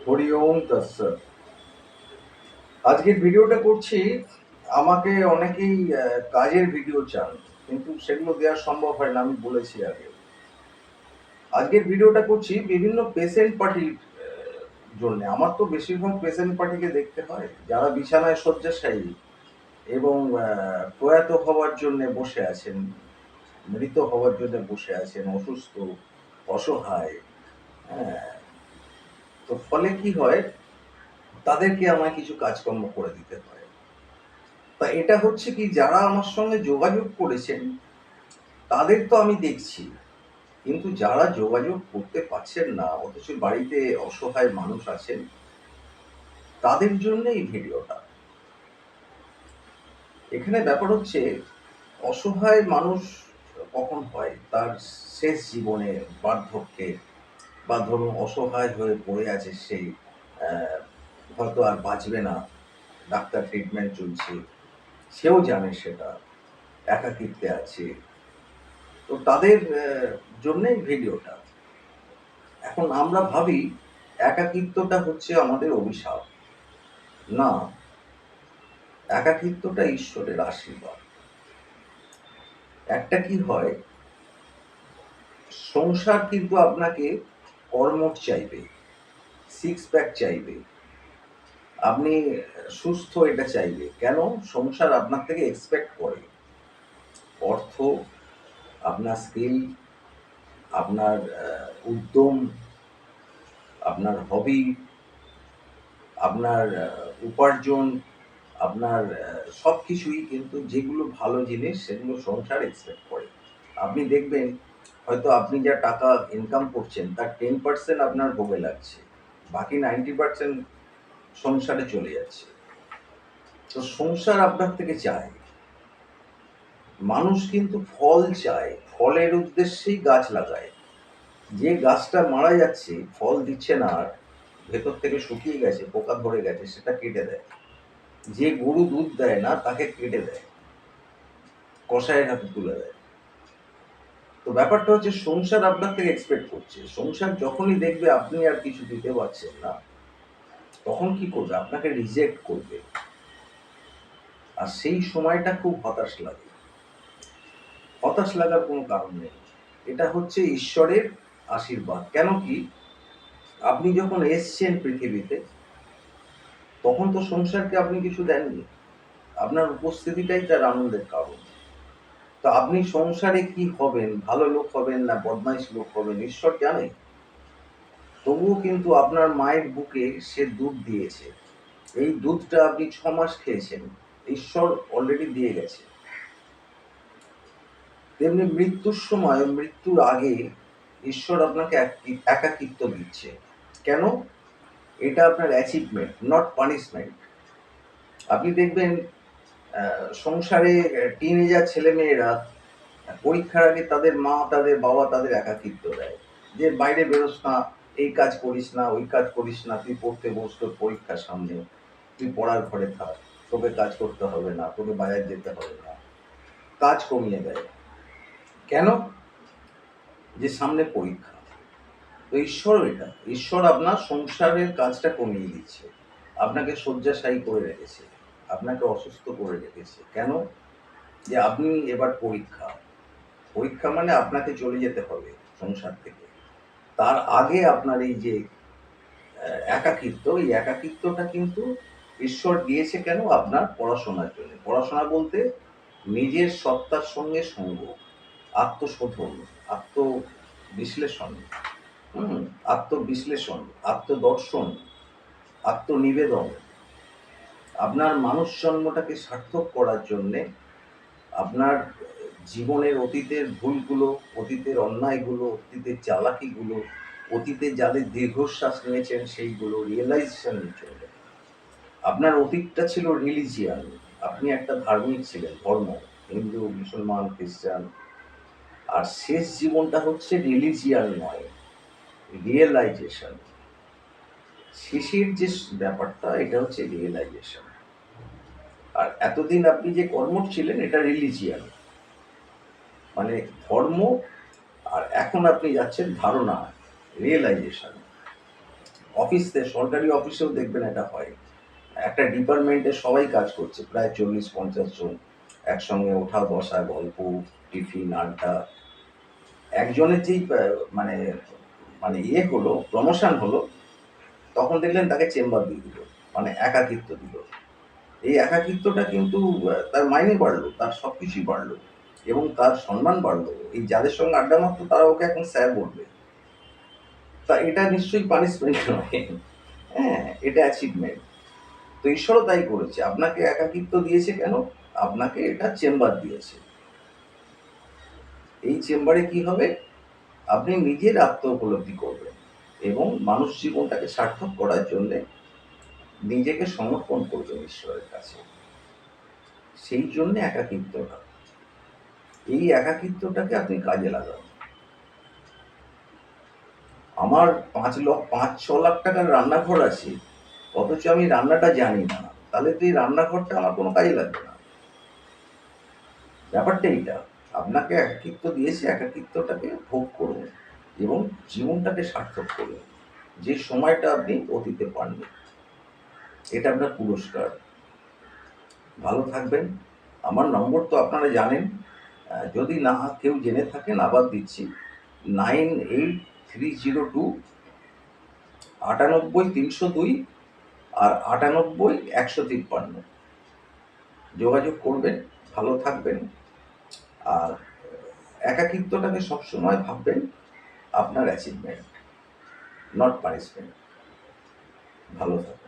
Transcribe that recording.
হরি ওম তৎসৎ। আজকের ভিডিওটা করছি। আমাকে অনেকেই কাজের ভিডিও চান, কিন্তু সেগুলো দেওয়া সম্ভব হয় না, আমি বলেছি আগে। আজকের ভিডিওটা করছি বিভিন্ন পেশেন্ট পার্টির জন্য। আমার তো বেশিরভাগ পেশেন্ট পার্টিকে দেখতে হয় যারা বিছানায় শয্যাশায়ী এবং প্রয়াত হওয়ার জন্য বসে আছেন, মৃত হওয়ার জন্য বসে আছেন, অসুস্থ, অসহায়। হ্যাঁ, তো ফলে কি হয়, তাদেরকে আমায় কিছু কাজকর্ম করে দিতে হয়। তা এটা হচ্ছে কি, যারা আমার সঙ্গে যোগাযোগ করেছেন তাদের তো আমি দেখছি, কিন্তু যারা যোগাযোগ করতে পারছেন না অথচ বাড়িতে অসহায় মানুষ আছেন, তাদের জন্য এই ভিডিওটা। এখানে ব্যাপার হচ্ছে, অসহায় মানুষ কখন হয়? তার শেষ জীবনে, বার্ধক্যে, বা ধরুন অসহায় হয়ে পড়ে আছে সেই, হয়তো আর বাঁচবে না, ডাক্তার ট্রিটমেন্ট চলছে, সেও জানে সেটা, একাকিত্বে আছে। তো তাদের জন্যই ভিডিওটা। এখন আমরা ভাবি একাকিত্বটা হচ্ছে আমাদের অভিশাপ। না, একাকিত্বটা ঈশ্বরের আশীর্বাদ। একটা কি হয়, সংসার কিন্তু আপনাকে কর্মঠ চাইবে, সিক্স প্যাক চাইবে, আপনি সুস্থ এটা চাইবে। কেন? সংসার আপনার থেকে এক্সপেক্ট করে অর্থ, আপনার স্কিল, আপনার উদ্যম, আপনার হবি, আপনার উপার্জন, আপনার সব কিছুই কিন্তু যেগুলো ভালো জিনিস সেগুলো সংসার এক্সপেক্ট করে। আপনি দেখবেন, হয়তো আপনি যা টাকা ইনকাম করছেন তার 10% আপনার ভোগে লাগছে, বাকি 90% সংসারে চলে যাচ্ছে। তো সংসার আপনার থেকে চায়। মানুষ কিন্তু ফল চায়, ফলের উদ্দেশ্যেই গাছ লাগায়। যে গাছটা মারা যাচ্ছে, ফল দিচ্ছে না আর, ভেতর থেকে শুকিয়ে গেছে, পোকা ধরে গেছে, সেটা কেটে দেয়। যে গরু দুধ দেয় না তাকে কেটে দেয়, কসাইয়ের হাতে তুলে দেয়। তো ব্যাপারটা হচ্ছে, সংসার আপনার থেকে এক্সপেক্ট করছে। সংসার যখনই দেখবে আপনি আর কিছু দিতে পারছেন না, তখন কি করবে? আপনাকে রিজেক্ট করবে। আর সেই সময়টা খুব হতাশ লাগে। হতাশ লাগার কোনো কারণ নেই, এটা হচ্ছে ঈশ্বরের আশীর্বাদ। কেন কি, আপনি যখন এসছেন পৃথিবীতে, তখন তো সংসারকে আপনি কিছু দেননি, আপনার উপস্থিতিটাই তার আনন্দের কারণ। তো আপনি সংসারে কি হবেন, ভালো লোক হবেন না বদমাইশ লোক হবেন, ঈশ্বর জানে। তবুও কিন্তু আপনার মায়ের বুকে সে দুধ দিয়েছে, এই দুধটা আপনি 6 মাস খেয়েছেন, ঈশ্বর অলরেডি দিয়ে গেছে। তেমনি মৃত্যুর সময়, মৃত্যুর আগে ঈশ্বর আপনাকে একাকিত্ব দিচ্ছে। কেন? এটা আপনার অ্যাচিভমেন্ট, নট পানিশমেন্ট। আপনি দেখবেন সংসারে টিনেজার ছেলে মেয়েরা পরীক্ষার আগে তাদের মা, তাদের বাবা তাদের একাকিত্ব দেয়, যে বাইরে বেরোস না, এই কাজ করিস না, ওই কাজ করিস না, তুই পড়তে বস, তোর পরীক্ষার সামনে, তুই পড়ার ঘরে থাক, তোকে কাজ করতে হবে না, তোকে বাজার যেতে হবে না, কাজ কমিয়ে দেয়। কেন? যে সামনে পরীক্ষা। তো ঈশ্বরও এটা, ঈশ্বর আপনার সংসারের কাজটা কমিয়ে দিচ্ছে, আপনাকে শয্যাশায়ী করে রেখেছে, আপনাকে অসুস্থ করে রেখেছে। কেন? যে আপনি এবার পরীক্ষা, পরীক্ষা মানে আপনাকে চলে যেতে হবে সংসার থেকে। তার আগে আপনার এই যে একাকিত্ব, এই একাকিত্বটা কিন্তু ঈশ্বর দিয়েছে কেন? আপনার পড়াশোনার জন্য। পড়াশোনা বলতে নিজের সত্তার সঙ্গে সঙ্গ, আত্মশোধন, আত্মবিশ্লেষণ, হুম, আত্মবিশ্লেষণ, আত্মদর্শন, আত্মনিবেদন, আপনার মানুষ জন্মটাকে সার্থক করার জন্যে, আপনার জীবনের অতীতের ভুলগুলো, অতীতের অন্যায়গুলো, অতীতের চালাকিগুলো, অতীতে যাদের দীর্ঘশ্বাস নিয়েছেন সেইগুলো রিয়েলাইজেশনের জন্য। আপনার অতীতটা ছিল রিলিজিয়ান, আপনি একটা ধার্মিক ছিলেন, ধর্ম, হিন্দু, মুসলমান, খ্রিস্টান। আর শেষ জীবনটা হচ্ছে রিলিজিয়ান নয়, রিয়েলাইজেশন। শেষের যে ব্যাপারটা, এটা হচ্ছে রিয়েলাইজেশন। আর এতদিন আপনি যে কর্মঠ ছিলেন, এটা রিলিজিয়ান, মানে ধর্ম। আর এখন আপনি যাচ্ছেন ধারণা, রিয়েলাইজেশন। সরকারি অফিসেও দেখবেন এটা হয়। একটা ডিপার্টমেন্টে সবাই কাজ করছে, প্রায় 40-50 জন একসঙ্গে ওঠা বসা, গল্প, টিফিন, আড্ডা। একজনের যেই মানে মানে হলো, প্রমোশন হলো, তখন দেখলেন তাকে চেম্বার দিয়ে দিল, মানে একাকিত্ব দিল। এই একাকিত্বটা কিন্তু তার মাইনে বাড়লো, তার সবকিছুই বাড়লো এবং তার সম্মান বাড়লো। এই যাদের সঙ্গে আড্ডা মারতো তারা ওকে এখন স্যার বলবে। তা এটা নিশ্চয়ই পানিশমেন্ট নয়। হ্যাঁ, এটা অ্যাচিভমেন্ট। তো ঈশ্বরও তাই করেছে। আপনাকে একাকিত্ব দিয়েছে কেন? আপনাকে এটা চেম্বার দিয়েছে। এই চেম্বারে কি হবে? আপনি নিজের আত্ম উপলব্ধি করবেন এবং মানুষ জীবনটাকে সার্থক করার জন্যে নিজেকে সমর্পণ করবেন ঈশ্বরের কাছে। সেই জন্যে একাকিত্বটা। এই একাকিত্বটাকে আপনি কাজে লাগান। আমার ৫-৬ লাখ টাকার রান্নাঘর আছে, অথচ আমি রান্নাটা জানি না। তাহলে তো এই রান্নাঘরটা আমার কোনো কাজে লাগবে না। ব্যাপারটা এইটা। আপনাকে একাকিত্ব দিয়েছে, একাকিত্বটাকে ভোগ করুন এবং জীবনটাকে সার্থক করুন। যে সময়টা আপনি অতীতে পাননি। এটা আপনার পুরস্কার। ভালো থাকবেন। আমার নম্বর তো আপনারা জানেন। যদি না কেউ জেনে থাকেন আবার দিচ্ছি। 983029 302 আর 98-153। যোগাযোগ করবেন। ভালো থাকবেন। আর একাকিত্বটাকে সবসময় ভাববেন আপনার অ্যাচিভমেন্ট, নট পানিশমেন্ট। ভালো থাকবেন।